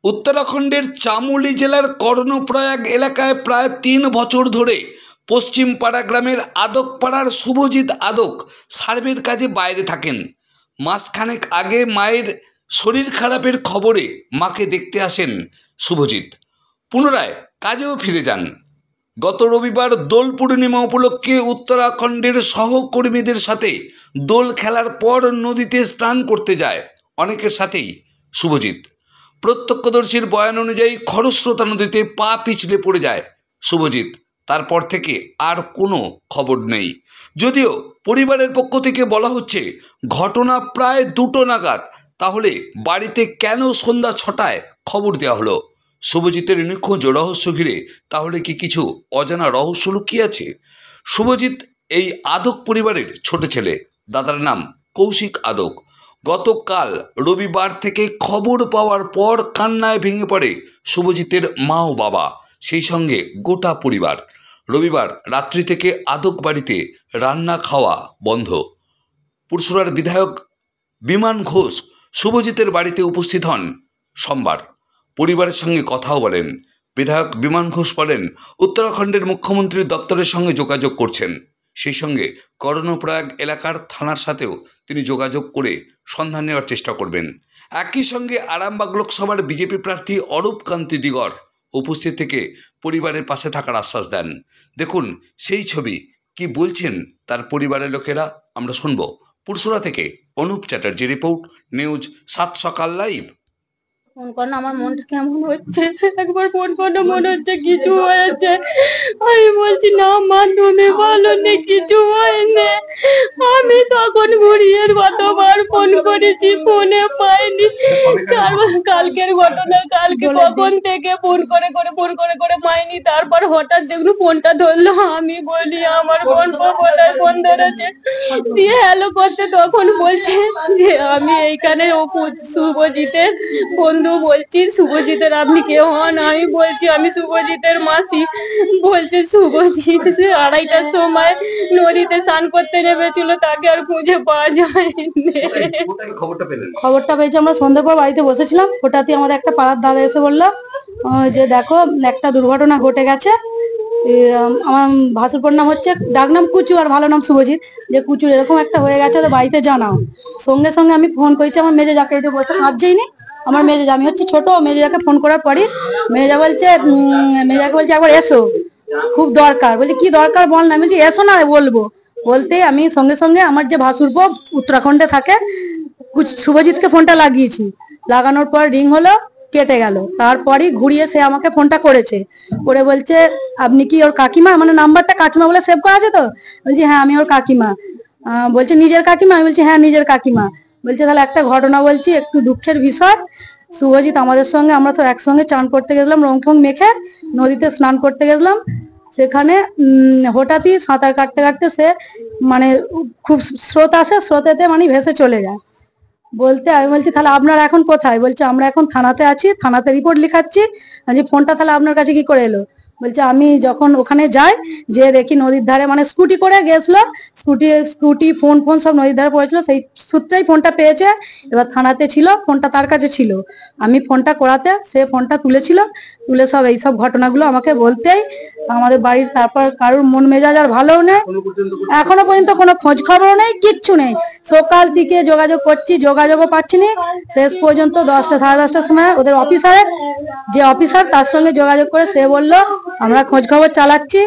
उत्तराखंडेर चामुली जिलार कर्णप्रयाग एलाकाय प्राय 3 বছর ধরে पश्चिम पाड़ा ग्रामेर आदकपाड़ार शुभजित आदक सार्भेर काजे बाइरे थाकेन। मासखानेक आगे मायेर शरीर खारापेर खबरे माके देखते आसेन शुभजित। पुनराय काजेও फिरे जान। गत रविवार दोल पूर्णिमा उपलक्षे उत्तराखंडेर सहकर्मीदेर साथे दोल खेलार पर नदीते स्नान करते जाए अनेकेर साथेई शुभजित। प्रत्यक्षदर्शीर बयान अनुयायी खरस्रोता नदीते पा पिछले पड़े जाए शुभजित। तारपर थेके आर कोनो खबर नेই। যদিও পরিবারের পক্ষ থেকে বলা হচ্ছে ঘটনা প্রায় 2টো নাগাদ, তাহলে বাড়িতে কেন সন্ধ্যা 6টায় খবর দেওয়া হলো? শুভজিতের নিখোঁজ রহস্য ঘিরে তাহলে কি কিছু অজানা রহস্য লুকিয়ে আছে? শুভজিৎ এই আদক পরিবারের ছোট ছেলে। দাদার নাম কৌশিক আদক। গতকাল রবিবার থেকে খবর পাওয়ার পর কান্নায় ভেঙে পড়ে শুভজিতের মা ও বাবা, সেই সঙ্গে গোটা পরিবার। রবিবার রাত্রি থেকে আদক বাড়িতে রান্না খাওয়া বন্ধ। পুরসুরার বিধায়ক বিমান ঘোষ শুভজিতের বাড়িতে উপস্থিত হন সোমবার। পরিবারের সঙ্গে কথাও বলেন। বিধায়ক বিমান ঘোষ বলেন, উত্তরাখণ্ডের মুখ্যমন্ত্রীর দপ্তরের সঙ্গে যোগাযোগ করছেন, সেই সঙ্গে কর্ণপ্রয়াগ এলাকার থানার সাথেও তিনি যোগাযোগ করে সন্ধান নেওয়ার চেষ্টা করবেন। একই সঙ্গে আরামবাগ লোকসভার বিজেপি প্রার্থী অরূপ কান্তি দিগর উপস্থিত থেকে পরিবারের পাশে থাকার আশ্বাস দেন। দেখুন সেই ছবি, কি বলছেন তার পরিবারের লোকেরা, আমরা শুনব। পুরসুরা থেকে অনুপ চ্যাটার্জি রিপোর্ট, নিউজ 7 সকাল লাইভ। ফোন করো, আমার মনটা কেমন হচ্ছে, একবার ফোন করো, মনে হচ্ছে কিছু হয়েছে। আমি বলছি না মা তুমি বলো নি কিছু হয়নি। আমি তখন ঘুরিয়ে কতবার ফোন করেছি, ফোনে পাইনি। কালকের ঘটনা, কালকে কখন থেকে ফোন করে পাইনি। তারপর হঠাৎ দেখলো ফোনটা ধরলো। আমি বলি আমার ফোন কোথায়, ফোন ধরেছে দিয়ে হ্যালো করতে, তখন বলছে যে আমি এইখানে শুভজিতের বন্ধু বলছি। শুভজিতের আপনি কে হন? আমি বলছি আমি শুভজিতের মাসি। বলছে শুভজিৎ 2:30টার সময় নদীতে স্নান করতে নেমেছিল, তাকে আর খুঁজে পাওয়া যায়নি। খবরটা পেয়েছি আমরা সন্ধ্যার পর বাড়িতে বসেছিলাম। হঠাৎই আমাদের একটা পাড়ার দাদা এসে বললো যে দেখো একটা দুর্ঘটনা ঘটে গেছে। আমার ভাসুরপুর নাম হচ্ছে, ডাক নাম কুচু আর ভালো নাম শুভজিৎ, যে কুচুর এরকম একটা হয়ে গেছে, ওদের বাড়িতে জানাও। সঙ্গে সঙ্গে আমি ফোন করেছি আমার মেজে যাকে, এটা বসে কাঁদছেইনি আমার মেজে, আমি হচ্ছে ছোট। মেজেজাকে ফোন করার পরই মেজেজা বলছে, মেজেজাকে বলছে একবার এসো, খুব দরকার। বলছে কি দরকার বল না। আমি বলছি এসো না বলবো। বলতে আমি সঙ্গে সঙ্গে আমার যে ভাসুরপো উত্তরাখণ্ডে থাকে শুভজিৎকে ফোনটা লাগিয়েছি। লাগানোর পর রিং হলো, কেটে গেল। তারপরই ঘুরিয়ে সে আমাকে ফোনটা করেছে, করে বলছে আপনি কি ওর কাকিমা? মানে নাম্বারটা কাকিমা বলে সেভ করা আছে তো। বলছি হ্যাঁ আমি ওর কাকিমা। বলছে নিজের কাকিমা? আমি বলছি হ্যাঁ নিজের কাকিমা। বলছে তাহলে একটা ঘটনা বলছি, একটু দুঃখের বিষয়। শুভজিৎ আমাদের সঙ্গে, আমরা তো একসঙ্গে চান করতে গেছিলাম, রং ফং মেখে নদীতে স্নান করতে গেছিলাম। সেখানে হঠাৎই সাঁতার কাটতে কাটতে সে মানে খুব স্রোত আসে, স্রোতেতে মানে ভেসে চলে যায়। বলতে আমি বলছি তাহলে আপনারা এখন কোথায়? বলছে আমরা এখন থানাতে আছি, থানাতে রিপোর্ট লিখাচ্ছি। আমি ফোনটা তাহলে আপনার কাছে কি করে এলো? বলছে আমি যখন ওখানে যাই, যে দেখি নদীর ধারে, মানে স্কুটি করে গেছিল, স্কুটি ফোন সব নদীর ধারে পড়েছিল, সেই সূত্রেই ফোনটা পেয়েছে। এবার থানাতে ছিল, ফোনটা তার কাছে ছিল। আমি ফোনটা করাতে সে ফোনটা তুলেছিল, তুলে সব এইসব ঘটনাগুলো আমাকে বলতেই আমাদের বাড়ির, তারপর কারোর মন মেজাজ আর ভালোও নেই। এখনো পর্যন্ত কোনো খোঁজ খবরও নেই, কিচ্ছু নেই। সকাল থেকে যোগাযোগ করছি, যোগাযোগও পাচ্ছি না। শেষ পর্যন্ত 10টা 10:30টার সময় ওদের অফিসারের যে অফিসার, তার সঙ্গে যোগাযোগ করে সে বললো আমরা খোঁজ খবর চালাচ্ছি।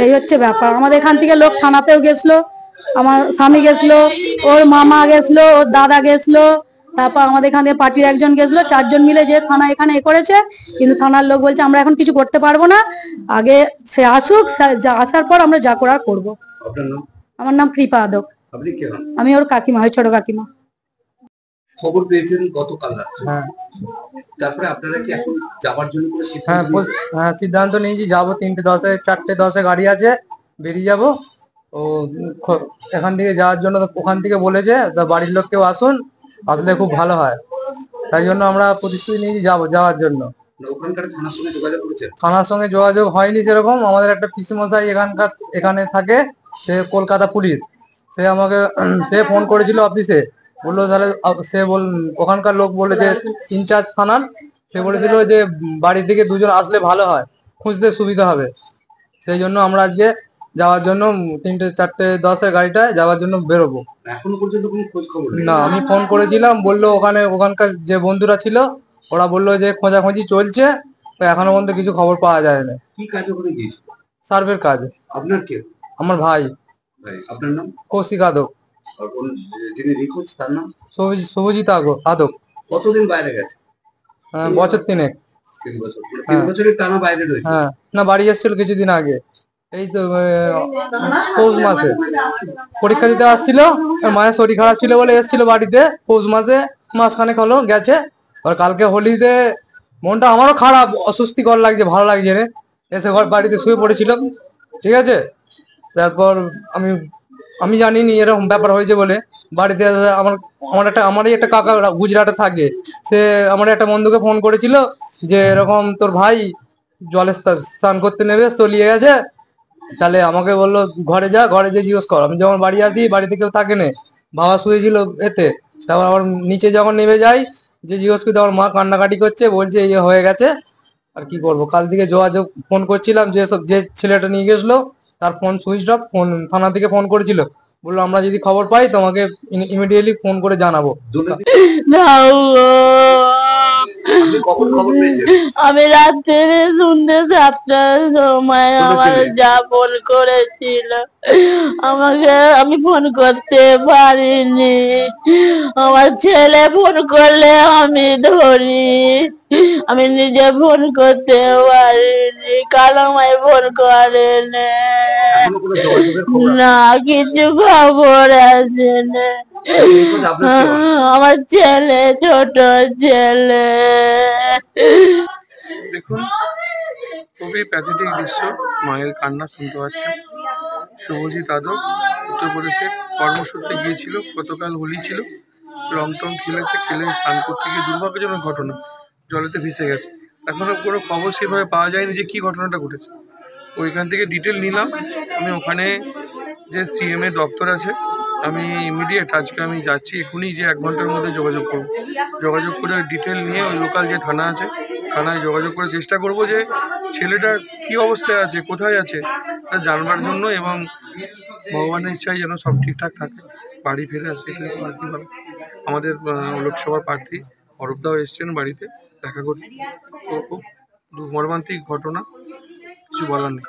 এই হচ্ছে ব্যাপার। আমাদের এখান থেকে লোক থানাতেও গেছিলো, আমার স্বামী গেছিলো, ওর মামা গেছিলো, ওর দাদা গেছিলো, তারপর আমাদের এখান থেকে পার্টির একজন গেছিলো। 4 জন মিলে যে থানা এখানে করেছে, কিন্তু থানার লোক বলছে আমরা এখন কিছু করতে পারবো না, আগে সে আসুক, আসার পর আমরা যা করার করবো। আমার নাম কৃপা আদক। আমি ওর কাকিমা, ওই ছোট কাকিমা। খবর পেয়েছেন গতকাল রাতে? হ্যাঁ। তারপরে আপনারা কি এখন যাওয়ার জন্য কোনো সিদ্ধান্ত নিয়েছি, যাবো 3:10 4:10 গাড়ি আছে, বেরিয়ে যাবো। ও এখান থেকে যাওয়ার জন্য ওখান থেকে বলেছে বাড়ির লোক কেউ আসুন, আসলে খুব ভালো হয়। তাই জন্য আমরা প্রতিশ্রুতি নিয়েছি যাওয়ার জন্য। ওখানকার থানার সঙ্গে যোগাযোগ করেছেন? থানার সঙ্গে যোগাযোগ হয়নি সেরকম। আমাদের একটা পিসিমশাই এখানে থাকে, সে কলকাতা পুলিশ, সে ফোন করেছিল অফিসে, বললো তাহলে ওখানকার লোক বলে যে ইনচার্জ থানার, সে বলেছিল যে বাড়ি থেকে দুজন আসলে ভালো হয়, খুঁজতে সুবিধা হবে। সেই জন্য আমরা আজকে যাওয়ার জন্য 3টে 4টে 10-এর গাড়িটায় যাওয়ার জন্য বেরোবো। এখনো পর্যন্ত কোনো খোঁজ খবর নেই? না, আমি ফোন করেছিলাম, বললো ওখানকার যে বন্ধুরা ছিল ওরা বললো যে খোঁজাখুঁজি চলছে, তো এখনো পর্যন্ত কিছু খবর পাওয়া যায় না। কি কাজ ওখানে গিয়েছিল? সার্ভের কাজ। আপনার কে? আমার ভাই। ভাই, আপনার নাম? কৌশিক আদক। আর যিনি নিখোঁজ তার নাম? শুভজিৎ আদক। কতদিন বাইরে গেছে? বছর 3 3 বছর। 3 বছরের টানা বাইরে রয়েছে? হ্যাঁ, না বাড়ি এসেছিল কিছুদিন আগে, এই তো পৌষ মাসে পরীক্ষা দিতে আসছিল। মায়ের শরীর খারাপ ছিল বলে এসেছিল বাড়িতে, পৌষ মাসে মাসখানেক হলো গেছে। আর কালকে হোলিতে মনটা আমারও খারাপ, অস্বস্তিকর লাগছে, ভালো লাগছে না। এসে বাড়িতে শুয়ে পড়েছিলাম, ঠিক আছে। তারপর আমি জানিনি এরকম ব্যাপার হয়েছে বলে। বাড়িতে আমারই একটা কাকা গুজরাটে থাকে, সে আমার একটা বন্ধুকে ফোন করেছিল যে এরকম তোর ভাই জলে স্নান করতে নেবে, তলিয়ে গেছে। তাহলে আমাকে বললো ঘরে যে জিজ্ঞেস কর। আমি যখন বাড়ি আসি, বাড়িতে কেউ থাকে না, বাবা শুয়েছিল এতে। তারপর আমার নিচে যখন নেমে যাই, যে জিজ্ঞেস করি, আমার মা কান্নাকাটি করছে, বলছে ইয়ে হয়ে গেছে। আর কি করবো, কাল থেকে যোগাযোগ ফোন করছিলাম, যে ছেলেটা নিয়ে গেছিলো তার ফোন সুইচ অফ। ফোন থানা থেকে ফোন করেছিল, বললো আমরা যদি খবর পাই তোমাকে ইমিডিয়েটলি ফোন করে জানাবো। আপনি কখন খবর পেয়েছেন? আমি রাত্রে শুনতে 7টার সময় আমার যা ফোন করেছিল আমাকে, আমি ফোন করতে পারিনি। আমার ছেলে ফোন করলে আমি ধরি, আমি নিজে ফোন করতে পারিনি, কারণ আমায় ফোন করেনি। এখনো কোনো যোগাযোগের খবর আছে? না, কিছু খবর আছে না। নিখোঁজ আপনার কে হয়? আমার ছেলে, ছোট ছেলে। দেখুন, খুবই প্যাথেটিক দৃশ্য, মায়ের কান্না শুনতে পাচ্ছেন। শুভজিৎ আদক উত্তরপ্রদেশে কর্মসূত্রে গিয়েছিল, গতকাল হোলি ছিল, রং টং খেলেছে, খেলে স্নান করতে গিয়ে দুর্ভাগ্যজনক ঘটনা, জলেতে ভেসে গেছে। এখনো কোনো খবর সেভাবে পাওয়া যায়নি যে কী ঘটনাটা ঘটেছে। ওইখান থেকে ডিটেল নিলাম। আমি ওখানে যে সিএমএ দপ্তর আছে, আমি ইমিডিয়েট আজকে আমি যাচ্ছি এখনই, যে 1 ঘন্টার মধ্যে যোগাযোগ করব। যোগাযোগ করে ডিটেল নিয়ে ওই লোকাল যে থানা আছে, থানায় যোগাযোগ করে চেষ্টা করব যে ছেলেটার কী অবস্থায় আছে, কোথায় আছে, তা জানবার জন্য, এবং ভগবানের ইচ্ছায় যেন সব ঠিকঠাক থাকে, বাড়ি ফিরে আসে। এটা আর কি বলে, আমাদের লোকসভার প্রার্থী অরূপদাও এসছেন বাড়িতে দেখা করতে। তো খুব মর্মান্তিক ঘটনা, কিছু বলার নেই।